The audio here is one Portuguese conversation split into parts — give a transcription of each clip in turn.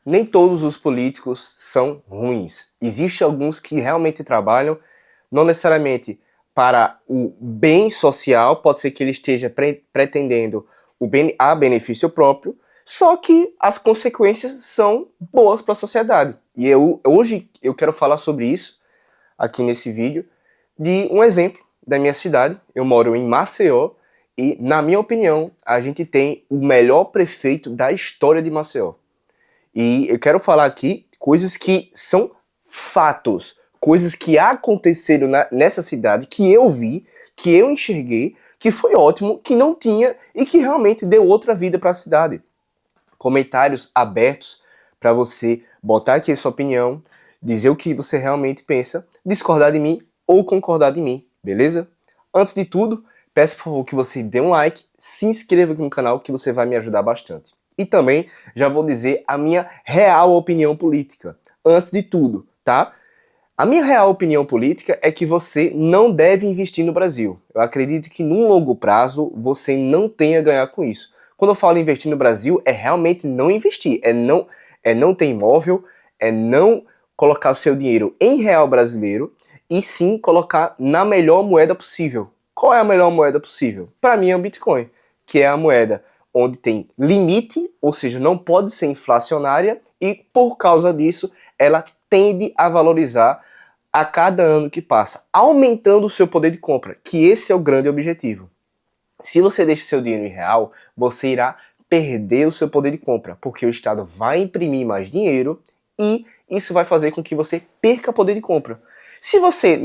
Nem todos os políticos são ruins. Existem alguns que realmente trabalham, não necessariamente para o bem social, pode ser que ele esteja pretendendo a benefício próprio, só que as consequências são boas para a sociedade. E hoje eu quero falar sobre isso aqui nesse vídeo, de um exemplo da minha cidade. Eu moro em Maceió e, na minha opinião, a gente tem o melhor prefeito da história de Maceió. E eu quero falar aqui coisas que são fatos, coisas que aconteceram nessa cidade, que eu vi, que eu enxerguei, que foi ótimo, que não tinha e que realmente deu outra vida para a cidade. Comentários abertos para você botar aqui a sua opinião, dizer o que você realmente pensa, discordar de mim ou concordar de mim, beleza? Antes de tudo, peço por favor que você dê um like, se inscreva aqui no canal que você vai me ajudar bastante. E também já vou dizer a minha real opinião política. Antes de tudo, tá? A minha real opinião política é que você não deve investir no Brasil. Eu acredito que num longo prazo você não tenha a ganhar com isso. Quando eu falo investir no Brasil, é realmente não investir, é não ter imóvel, é não colocar o seu dinheiro em real brasileiro e sim colocar na melhor moeda possível. Qual é a melhor moeda possível? Para mim é o Bitcoin, que é a moeda onde tem limite, ou seja, não pode ser inflacionária e por causa disso ela tende a valorizar a cada ano que passa, aumentando o seu poder de compra, que esse é o grande objetivo. Se você deixa o seu dinheiro em real, você irá perder o seu poder de compra, porque o Estado vai imprimir mais dinheiro e isso vai fazer com que você perca poder de compra. Se você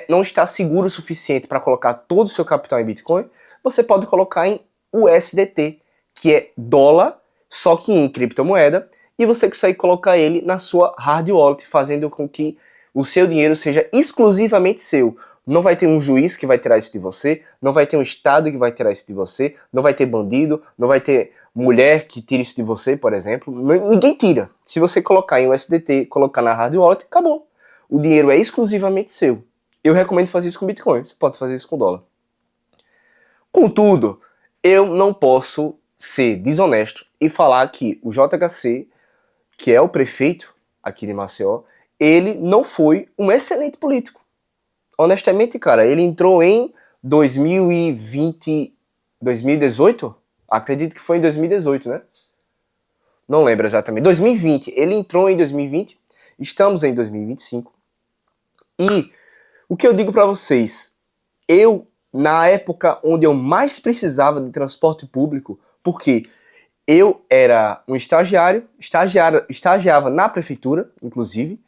não está seguro o suficiente para colocar todo o seu capital em Bitcoin, você pode colocar em USDT, que é dólar, só que em criptomoeda, e você consegue colocar ele na sua hard wallet, fazendo com que o seu dinheiro seja exclusivamente seu. Não vai ter um juiz que vai tirar isso de você, não vai ter um Estado que vai tirar isso de você, não vai ter bandido, não vai ter mulher que tire isso de você, por exemplo. Ninguém tira. Se você colocar em USDT, colocar na hard wallet, acabou. O dinheiro é exclusivamente seu. Eu recomendo fazer isso com Bitcoin, você pode fazer isso com dólar. Contudo, eu não posso ser desonesto e falar que o JHC, que é o prefeito aqui de Maceió, ele não foi um excelente político. Honestamente, cara, ele entrou em 2020, 2018? Acredito que foi em 2018, né? Não lembro exatamente. 2020. Ele entrou em 2020. Estamos em 2025. E o que eu digo pra vocês, na época onde eu mais precisava de transporte público, porque eu era um estagiava na prefeitura, inclusive,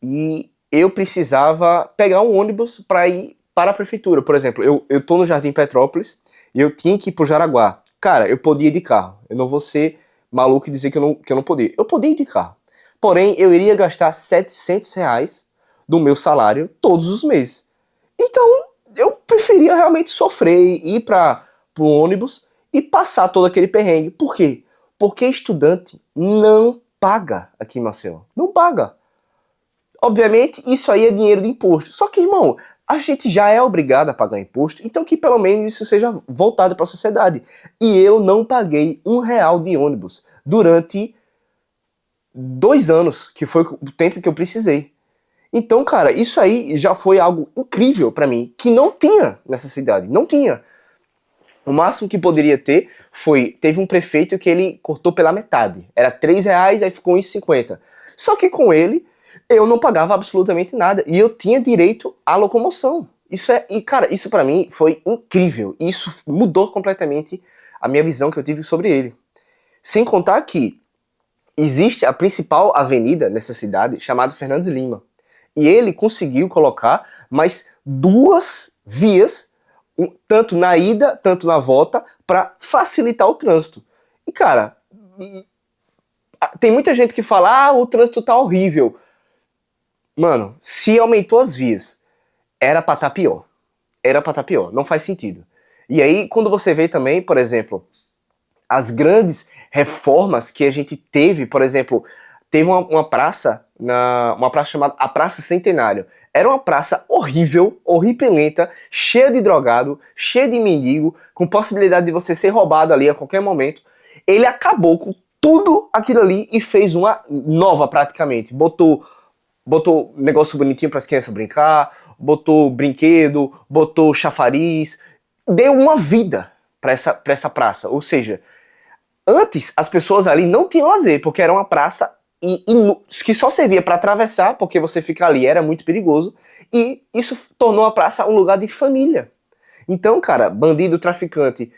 e eu precisava pegar um ônibus para ir para a prefeitura. Por exemplo, eu tô no Jardim Petrópolis e eu tinha que ir pro Jaraguá. Cara, eu podia ir de carro. Eu não vou ser maluco e dizer que eu não podia. Eu podia ir de carro. Porém, eu iria gastar R$ 700 do meu salário todos os meses. Então, eu preferia realmente sofrer, ir para o ônibus e passar todo aquele perrengue. Por quê? Porque estudante não paga aqui em Maceió. Não paga. Obviamente, isso aí é dinheiro de imposto. Só que, irmão, a gente já é obrigado a pagar imposto, então que pelo menos isso seja voltado para a sociedade. E eu não paguei R$ 1 de ônibus durante 2 anos, que foi o tempo que eu precisei. Então, cara, isso aí já foi algo incrível para mim, que não tinha nessa cidade, não tinha. O máximo que poderia ter teve um prefeito que ele cortou pela metade. Era R$ 3, aí ficou 1,50. Só que com ele, eu não pagava absolutamente nada. E eu tinha direito à locomoção. Cara, isso pra mim foi incrível. Isso mudou completamente a minha visão que eu tive sobre ele. Sem contar que existe a principal avenida nessa cidade, chamada Fernandes Lima. E ele conseguiu colocar mais 2 vias, tanto na ida, tanto na volta, para facilitar o trânsito. E, cara, tem muita gente que fala, o trânsito tá horrível. Mano, se aumentou as vias, era pra tá pior. Era pra tá pior, não faz sentido. E aí, quando você vê também, por exemplo, as grandes reformas que a gente teve, por exemplo, teve uma praça, uma praça chamada a Praça Centenário. Era uma praça horrível, horripilenta, cheia de drogado, cheia de mendigo, com possibilidade de você ser roubado ali a qualquer momento. Ele acabou com tudo aquilo ali e fez uma nova praticamente. Botou negócio bonitinho para as crianças brincar, botou brinquedo, botou chafariz, deu uma vida para essa praça. Ou seja, antes as pessoas ali não tinham lazer, porque era uma praça que só servia para atravessar, porque você ficar ali era muito perigoso, e isso tornou a praça um lugar de família. Então, cara, bandido, traficante,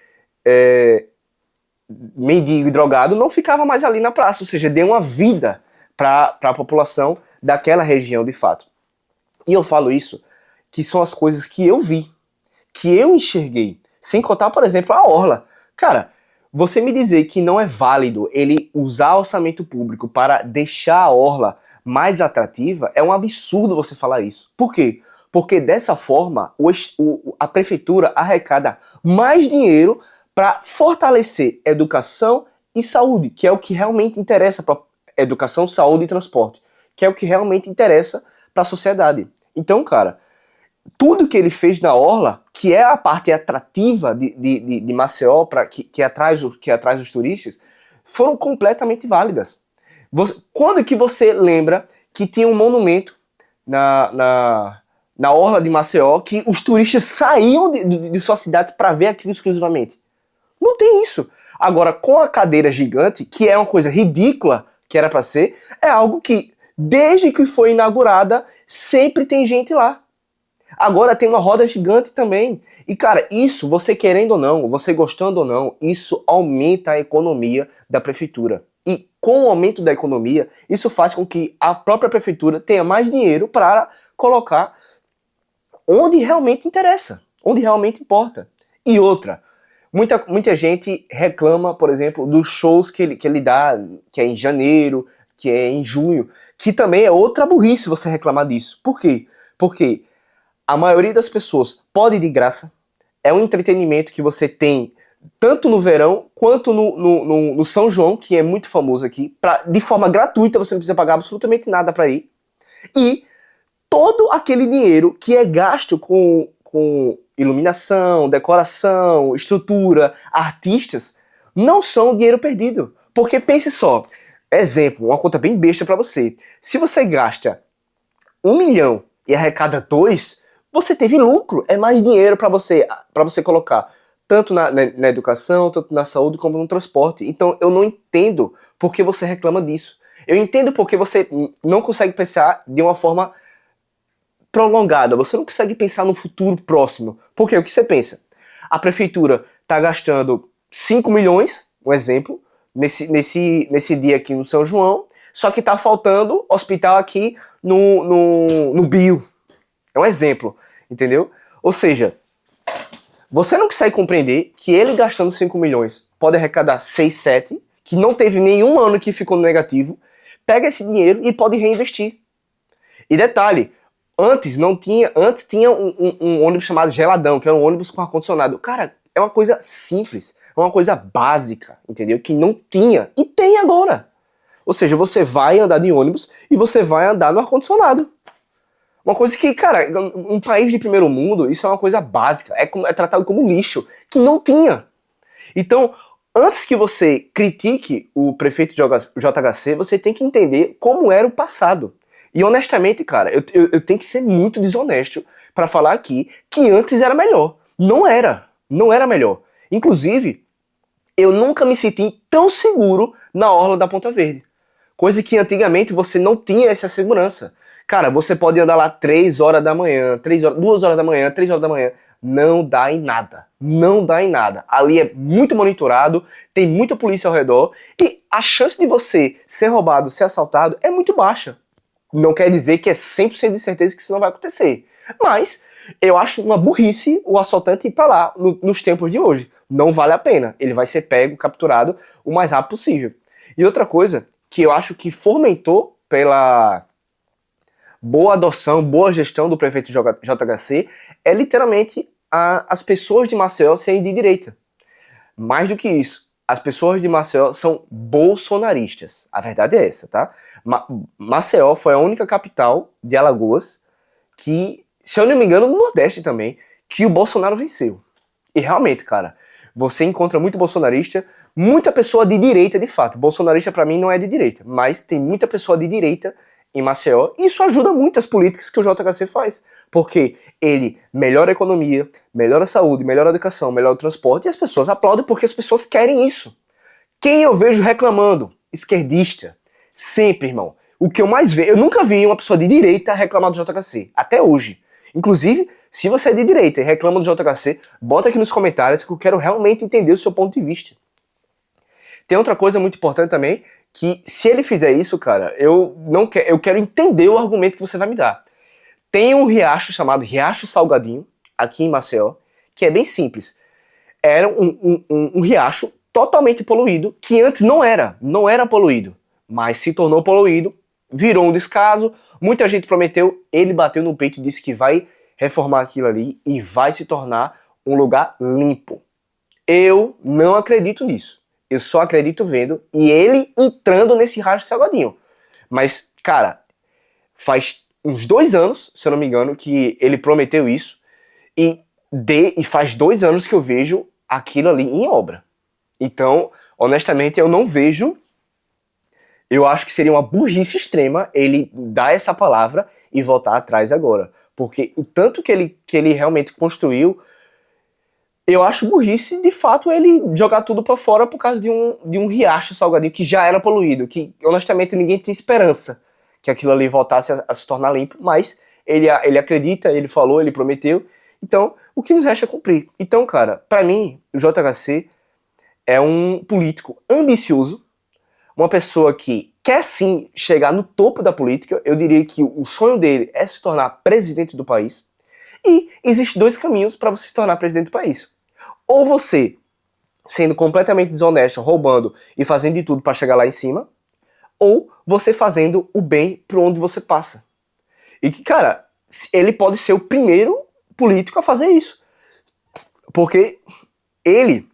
mendigo e drogado não ficava mais ali na praça, ou seja, deu uma vida para a população daquela região de fato. E eu falo isso, que são as coisas que eu vi, que eu enxerguei, sem contar, por exemplo, a orla. Cara, você me dizer que não é válido ele usar orçamento público para deixar a orla mais atrativa, é um absurdo você falar isso. Por quê? Porque dessa forma a prefeitura arrecada mais dinheiro para fortalecer educação e saúde, que é o que realmente interessa para educação, saúde e transporte, que é o que realmente interessa para a sociedade. Então, cara, tudo que ele fez na orla, que é a parte atrativa de Maceió, que atrai os turistas, foram completamente válidas. Quando que você lembra que tinha um monumento na orla de Maceió que os turistas saíam de suas cidades para ver aquilo exclusivamente? Não tem isso. Agora, com a cadeira gigante, que é uma coisa ridícula que era para ser, é algo que, desde que foi inaugurada, sempre tem gente lá. Agora tem uma roda gigante também. E, cara, isso, você querendo ou não, você gostando ou não, isso aumenta a economia da prefeitura. E com o aumento da economia, isso faz com que a própria prefeitura tenha mais dinheiro para colocar onde realmente interessa, onde realmente importa. E outra, muita gente reclama, por exemplo, dos shows que ele dá, que é em janeiro, que é em junho, que também é outra burrice você reclamar disso. Por quê? Porque a maioria das pessoas pode ir de graça, é um entretenimento que você tem tanto no verão quanto no São João, que é muito famoso aqui, de forma gratuita, você não precisa pagar absolutamente nada para ir. E todo aquele dinheiro que é gasto com iluminação, decoração, estrutura, artistas, não são dinheiro perdido. Porque pense só, exemplo, uma conta bem besta para você. Se você gasta 1 milhão e arrecada 2, você teve lucro, é mais dinheiro para você colocar, tanto na educação, tanto na saúde, como no transporte. Então eu não entendo por que você reclama disso. Eu entendo porque você não consegue pensar de uma forma prolongada, você não consegue pensar no futuro próximo. Porque o que você pensa? A prefeitura está gastando 5 milhões, um exemplo, nesse dia aqui no São João, só que está faltando hospital aqui no Bio. É um exemplo, entendeu? Ou seja, você não consegue compreender que ele gastando 5 milhões pode arrecadar 6, 7, que não teve nenhum ano que ficou no negativo, pega esse dinheiro e pode reinvestir. E detalhe, antes tinha um ônibus chamado Geladão, que era um ônibus com ar-condicionado. Cara, é uma coisa simples, é uma coisa básica, entendeu? Que não tinha e tem agora. Ou seja, você vai andar de ônibus e você vai andar no ar-condicionado. Uma coisa que, cara, um país de primeiro mundo, isso é uma coisa básica, é tratado como lixo, que não tinha. Então, antes que você critique o prefeito de JHC, você tem que entender como era o passado. E honestamente, cara, eu tenho que ser muito desonesto para falar aqui que antes era melhor. Não era melhor. Inclusive, eu nunca me senti tão seguro na orla da Ponta Verde. Coisa que antigamente você não tinha essa segurança. Cara, você pode andar lá 3 horas da manhã, 2 horas da manhã, 3 horas da manhã. Não dá em nada. Não dá em nada. Ali é muito monitorado, tem muita polícia ao redor e a chance de você ser roubado, ser assaltado é muito baixa. Não quer dizer que é 100% de certeza que isso não vai acontecer. Mas eu acho uma burrice o assaltante ir pra lá nos tempos de hoje. Não vale a pena. Ele vai ser pego, capturado o mais rápido possível. E outra coisa que eu acho que fomentou pela boa adoção, boa gestão do prefeito JHC é literalmente as pessoas de Maceió serem de direita. Mais do que isso, as pessoas de Maceió são bolsonaristas. A verdade é essa, tá? Maceió foi a única capital de Alagoas que, se eu não me engano, no Nordeste também, que o Bolsonaro venceu. E realmente, cara, você encontra muito bolsonarista, muita pessoa de direita, de fato. Bolsonarista, para mim, não é de direita, mas tem muita pessoa de direita em Maceió, e isso ajuda muito as políticas que o JHC faz, porque ele melhora a economia, melhora a saúde, melhora a educação, melhora o transporte, e as pessoas aplaudem porque as pessoas querem isso. Quem eu vejo reclamando? Esquerdista. Sempre, irmão. O que eu mais vejo, eu nunca vi uma pessoa de direita reclamar do JHC, até hoje. Inclusive, se você é de direita e reclama do JHC, bota aqui nos comentários que eu quero realmente entender o seu ponto de vista. Tem outra coisa muito importante também, que se ele fizer isso, cara, eu quero entender o argumento que você vai me dar. Tem um riacho chamado Riacho Salgadinho, aqui em Maceió, que é bem simples. Era um riacho totalmente poluído, que antes não era poluído, mas se tornou poluído, virou um descaso, muita gente prometeu, ele bateu no peito e disse que vai reformar aquilo ali e vai se tornar um lugar limpo. Eu não acredito nisso. Eu só acredito vendo e ele entrando nesse Riacho Salgadinho. Mas, cara, faz uns 2 anos, se eu não me engano, que ele prometeu isso e faz 2 anos que eu vejo aquilo ali em obra. Então, honestamente, eu não vejo. Eu acho que seria uma burrice extrema ele dar essa palavra e voltar atrás agora. Porque o tanto que ele realmente construiu, eu acho burrice, de fato, ele jogar tudo pra fora por causa de um riacho salgadinho que já era poluído, que honestamente ninguém tem esperança que aquilo ali voltasse a se tornar limpo, mas ele acredita, ele falou, ele prometeu, então o que nos resta é cumprir. Então, cara, pra mim, o JHC é um político ambicioso, uma pessoa que quer sim chegar no topo da política. Eu diria que o sonho dele é se tornar presidente do país, e existem 2 caminhos para você se tornar presidente do país. Ou você, sendo completamente desonesto, roubando e fazendo de tudo para chegar lá em cima, ou você fazendo o bem por onde você passa. E que, cara, ele pode ser o primeiro político a fazer isso. Porque ele,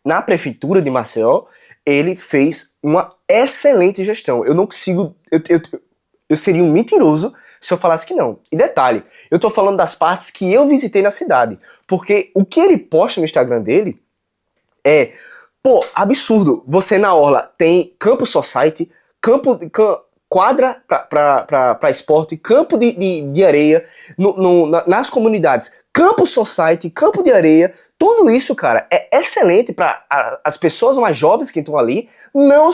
na prefeitura de Maceió, ele fez uma excelente gestão. Eu não consigo... Eu seria um mentiroso se eu falasse que não. E detalhe, eu tô falando das partes que eu visitei na cidade. Porque o que ele posta no Instagram dele é... Pô, absurdo. Você na orla tem campo society, quadra pra esporte, campo de areia nas comunidades. Campo society, campo de areia, tudo isso, cara, é excelente para as pessoas mais jovens que estão ali não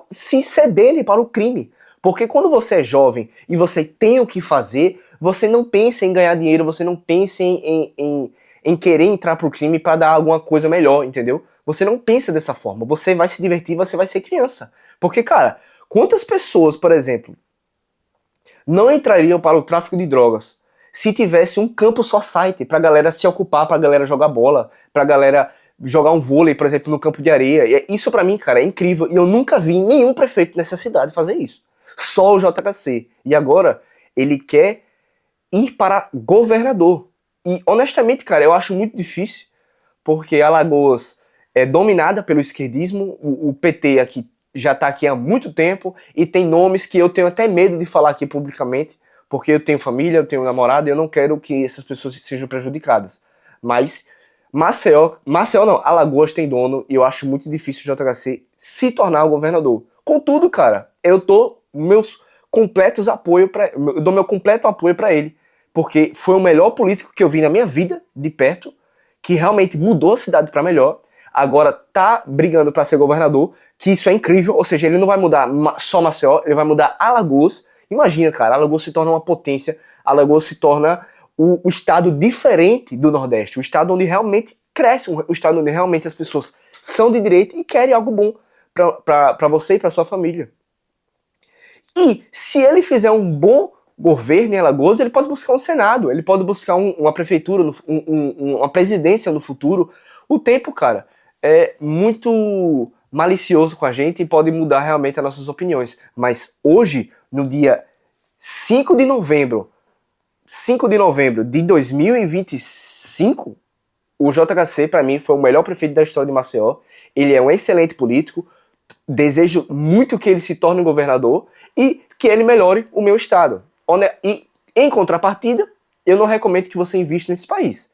se cederem para o crime. Porque quando você é jovem e você tem o que fazer, você não pensa em ganhar dinheiro, você não pensa em querer entrar pro crime para dar alguma coisa melhor, entendeu? Você não pensa dessa forma, você vai se divertir, você vai ser criança. Porque, cara, quantas pessoas, por exemplo, não entrariam para o tráfico de drogas se tivesse um campo society pra galera se ocupar, pra galera jogar bola, pra galera jogar um vôlei, por exemplo, no campo de areia? E isso pra mim, cara, é incrível. E eu nunca vi nenhum prefeito nessa cidade fazer isso. Só o JHC. E agora ele quer ir para governador. E honestamente, cara, eu acho muito difícil, porque Alagoas é dominada pelo esquerdismo, o PT aqui já tá aqui há muito tempo, e tem nomes que eu tenho até medo de falar aqui publicamente, porque eu tenho família, eu tenho namorado, e eu não quero que essas pessoas sejam prejudicadas. Mas Maceió não, Alagoas tem dono, e eu acho muito difícil o JHC se tornar o governador. Contudo, cara, eu dou meu completo apoio para ele, porque foi o melhor político que eu vi na minha vida, de perto, que realmente mudou a cidade para melhor. Agora tá brigando para ser governador, que isso é incrível, ou seja, ele não vai mudar só Maceió, ele vai mudar Alagoas. Imagina, cara, Alagoas se torna uma potência, Alagoas se torna o estado diferente do Nordeste, o estado onde realmente cresce, o estado onde realmente as pessoas são de direita e querem algo bom para você e para sua família. E se ele fizer um bom governo em Alagoas, ele pode buscar um Senado, ele pode buscar uma prefeitura, uma presidência no futuro. O tempo, cara, é muito malicioso com a gente e pode mudar realmente as nossas opiniões. Mas hoje, no dia 5 de novembro de 2025, o JHC, para mim, foi o melhor prefeito da história de Maceió. Ele é um excelente político. Desejo muito que ele se torne governador e que ele melhore o meu estado. E, em contrapartida, eu não recomendo que você invista nesse país.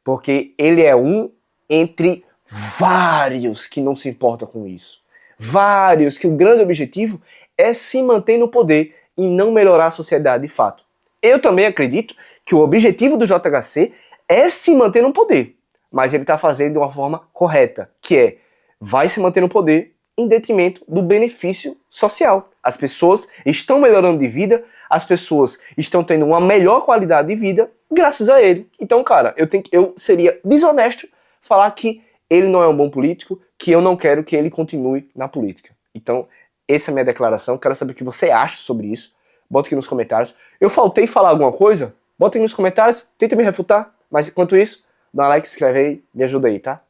Porque ele é um entre vários que não se importam com isso. Vários que o grande objetivo é se manter no poder e não melhorar a sociedade de fato. Eu também acredito que o objetivo do JHC é se manter no poder, mas ele está fazendo de uma forma correta, que é, vai se manter no poder em detrimento do benefício social. As pessoas estão melhorando de vida, as pessoas estão tendo uma melhor qualidade de vida graças a ele. Então, cara, eu seria desonesto falar que ele não é um bom político, que eu não quero que ele continue na política. Então, essa é a minha declaração. Quero saber o que você acha sobre isso. Bota aqui nos comentários. Eu faltei falar alguma coisa? Bota aqui nos comentários, tenta me refutar. Mas enquanto isso, dá um like, se inscreve aí, me ajuda aí, tá?